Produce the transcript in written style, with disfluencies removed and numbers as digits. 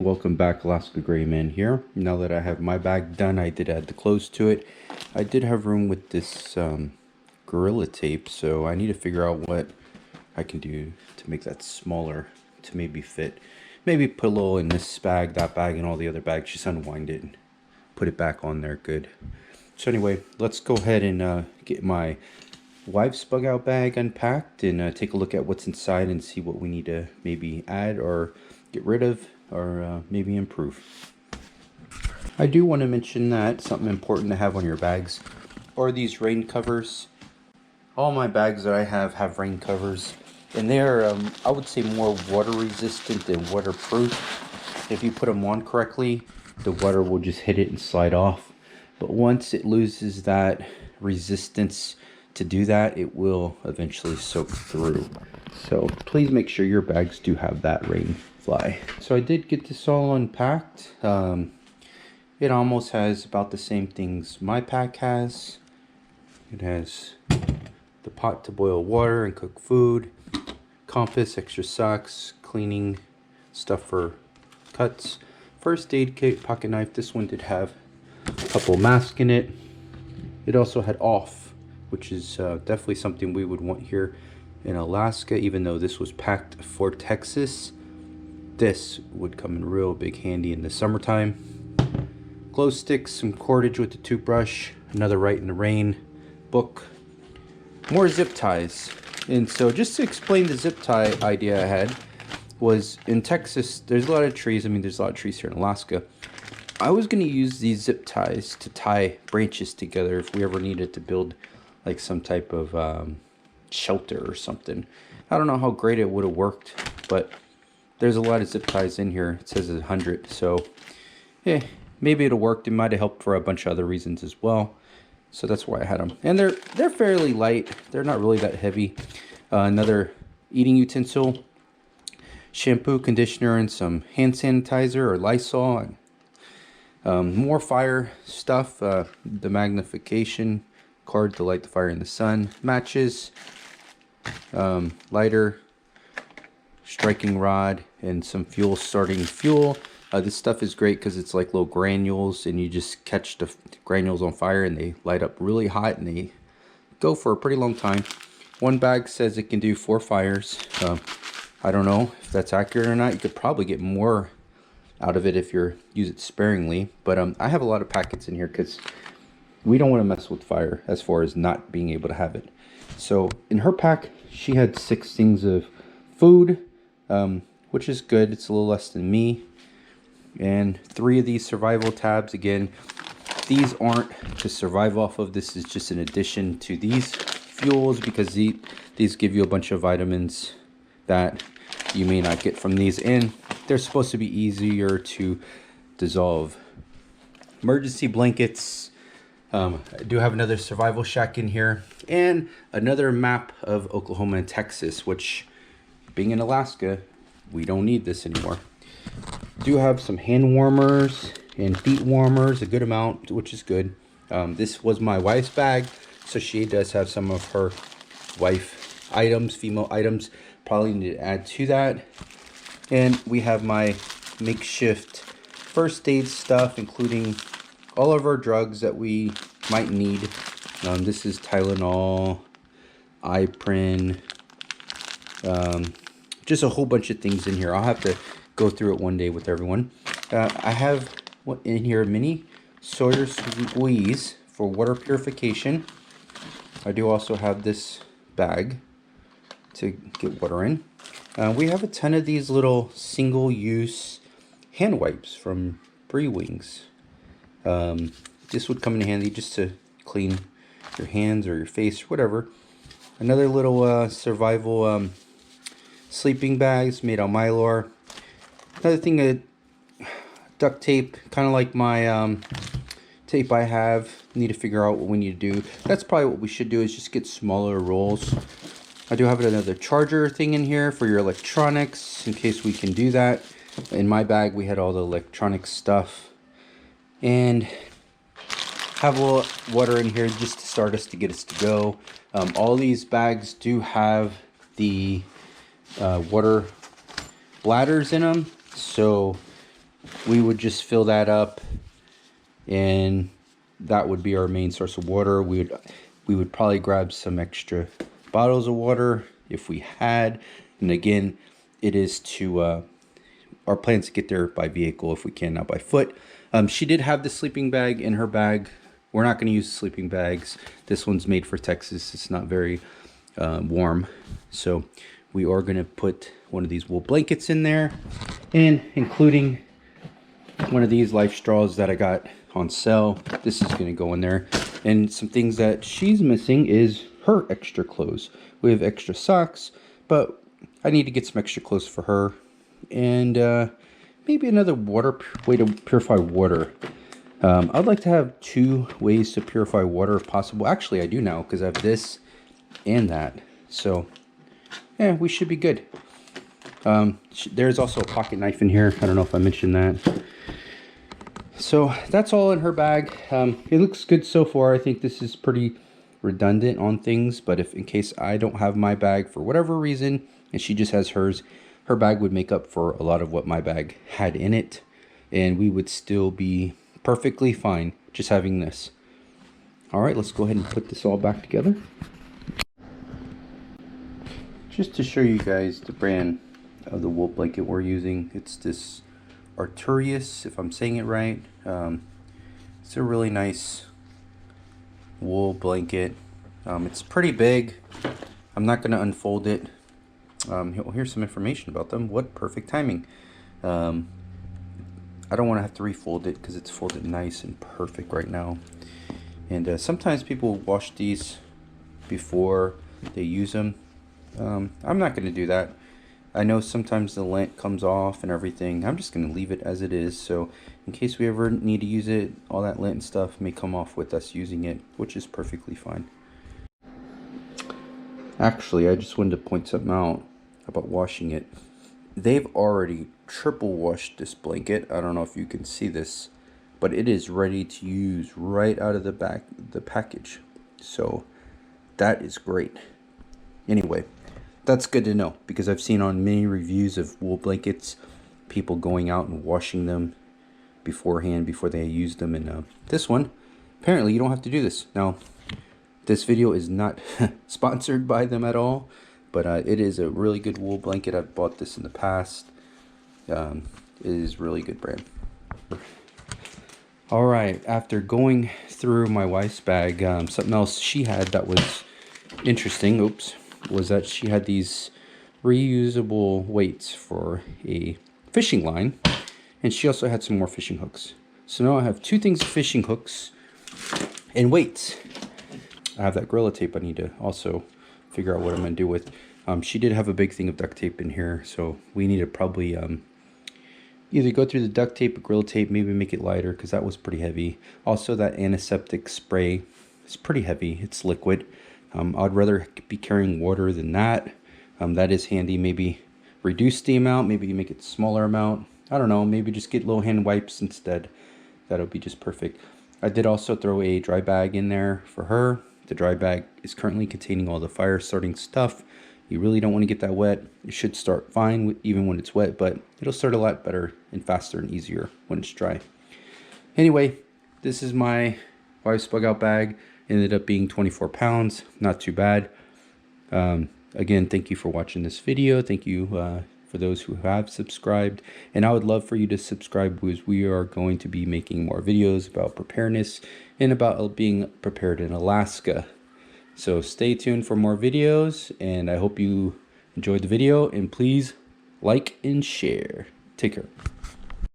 Welcome back, Alaska Gray Man here. Now that I have my bag done, I did add the clothes to it. I did have room with this Gorilla Tape, so I need to figure out what I can do to make that smaller to maybe fit. Maybe put a little in this bag, that bag, and all the other bags. Just unwind it and put it back on there good. So anyway, let's go ahead and get my wife's bug out bag unpacked and take a look at what's inside and see what we need to maybe add or get rid of or maybe improve. I do want to mention that something important to have on your bags are these rain covers. All my bags that I have rain covers, and they're I would say more water resistant than waterproof. If you put them on correctly, the water will just hit it and slide off, but once it loses that resistance to do that, it will eventually soak through. So please make sure your bags do have that rain fly. So I did get this all unpacked. It almost has about the same things my pack has. It has the pot to boil water and cook food, compass, extra socks, cleaning stuff for cuts, first aid kit, pocket knife. This one did have a couple masks in it. It also had off, which is definitely something we would want here in Alaska, even though this was packed for Texas. This would come in real big handy in the summertime. Glow sticks, some cordage with the toothbrush, another Right in the Rain book, more zip ties. And so just to explain the zip tie idea I had was, in Texas there's a lot of trees. I mean, there's a lot of trees here in Alaska. I was going to use these zip ties to tie branches together if we ever needed to build like some type of shelter or something. I don't know how great it would have worked, but there's a lot of zip ties in here. It says 100, so yeah, maybe it'll work. It might have helped for a bunch of other reasons as well. So that's why I had them, and they're fairly light. They're not really that heavy. Another eating utensil, shampoo, conditioner, and some hand sanitizer or Lysol. And more fire stuff. The magnification card to light the fire in the sun, matches, lighter, striking rod, and some fuel, starting fuel. This stuff is great because it's like little granules, and you just catch the granules on fire and they light up really hot and they go for a pretty long time. One bag says it can do 4 fires. I don't know if that's accurate or not. You could probably get more out of it if you use it sparingly, but I have a lot of packets in here because we don't want to mess with fire as far as not being able to have it. So in her pack, she had 6 things of food, which is good. It's a little less than me. And 3 of these survival tabs. Again, these aren't to survive off of. This is just an addition to these fuels because these give you a bunch of vitamins that you may not get from these, and they're supposed to be easier to dissolve. Emergency blankets. I do have another survival shack in here, and another map of Oklahoma and Texas, which, being in Alaska, we don't need this anymore. Do have some hand warmers and feet warmers, a good amount, which is good. This was my wife's bag, so she does have some of her wife items, female items. Probably need to add to that. And we have my makeshift first aid stuff, including all of our drugs that we might need. This is Tylenol, Iprin, just a whole bunch of things in here. I'll have to go through it one day with everyone. I have in here a mini Sawyer squeeze for water purification. I do also have this bag to get water in. We have a ton of these little single-use hand wipes from Bree Wings. This would come in handy just to clean your hands or your face, whatever. Another little survival sleeping bags made on Mylar. Another thing, duct tape, kind of like my tape I have. Need to figure out what we need to do. That's probably what we should do, is just get smaller rolls. I do have another charger thing in here for your electronics, in case we can do that. In my bag, we had all the electronic stuff. And have a little water in here just to start us, to get us to go. All these bags do have the water bladders in them, so we would just fill that up, and that would be our main source of water. We would probably grab some extra bottles of water if we had. And again, it is to our plans to get there by vehicle if we can, not by foot. She did have the sleeping bag in her bag. We're not going to use sleeping bags. This one's made for Texas. It's not very warm. So we are going to put one of these wool blankets in there, and including one of these Lifestraws that I got on sale. This is going to go in there. And some things that she's missing is her extra clothes. We have extra socks, but I need to get some extra clothes for her. And maybe another way to purify water. I'd like to have 2 ways to purify water if possible. Actually, I do now because I have this and that. So, yeah, we should be good. There's also a pocket knife in here. I don't know if I mentioned that. So that's all in her bag. It looks good so far. I think this is pretty redundant on things, but if in case I don't have my bag for whatever reason and she just has hers, her bag would make up for a lot of what my bag had in it, and we would still be perfectly fine just having this. All right, let's go ahead and put this all back together. Just to show you guys the brand of the wool blanket we're using, it's this Arturius, if I'm saying it right. It's a really nice wool blanket. It's pretty big. I'm not going to unfold it. Here's some information about them. What perfect timing. I don't want to have to refold it because it's folded nice and perfect right now. And sometimes people wash these before they use them. I'm not going to do that. I know sometimes the lint comes off and everything. I'm just going to leave it as it is. So in case we ever need to use it, all that lint and stuff may come off with us using it, which is perfectly fine. Actually, I just wanted to point something out about washing it. They've already triple washed this blanket. I don't know if you can see this, but it is ready to use right out of the package. So that is great. Anyway, that's good to know because I've seen on many reviews of wool blankets people going out and washing them beforehand before they use them. And this one, apparently you don't have to do this. Now, this video is not sponsored by them at all, but it is a really good wool blanket. I've bought this in the past. It is really good brand. All right, after going through my wife's bag, something else she had that was interesting, was that she had these reusable weights for a fishing line, and she also had some more fishing hooks. So now I have 2 things of fishing hooks and weights. I have that Gorilla Tape I need to also figure out what I'm going to do with. She did have a big thing of duct tape in here, so we need to probably either go through the duct tape or Gorilla Tape, maybe make it lighter because that was pretty heavy. Also, that Antiseptic Spray is pretty heavy. It's liquid. I'd rather be carrying water than that. That is handy. Maybe reduce the amount, maybe make it smaller amount. I don't know, maybe just get little hand wipes instead. That'll be just perfect. I did also throw a dry bag in there for her. The dry bag is currently containing all the fire starting stuff. You really don't want to get that wet. It should start fine even when it's wet, but it'll start a lot better and faster and easier when it's dry. Anyway, this is my wife's bug out bag. Ended up being 24 pounds, not too bad. Again, thank you for watching this video. Thank you for those who have subscribed. And I would love for you to subscribe because we are going to be making more videos about preparedness and about being prepared in Alaska. So stay tuned for more videos, and I hope you enjoyed the video, and please like and share. Take care.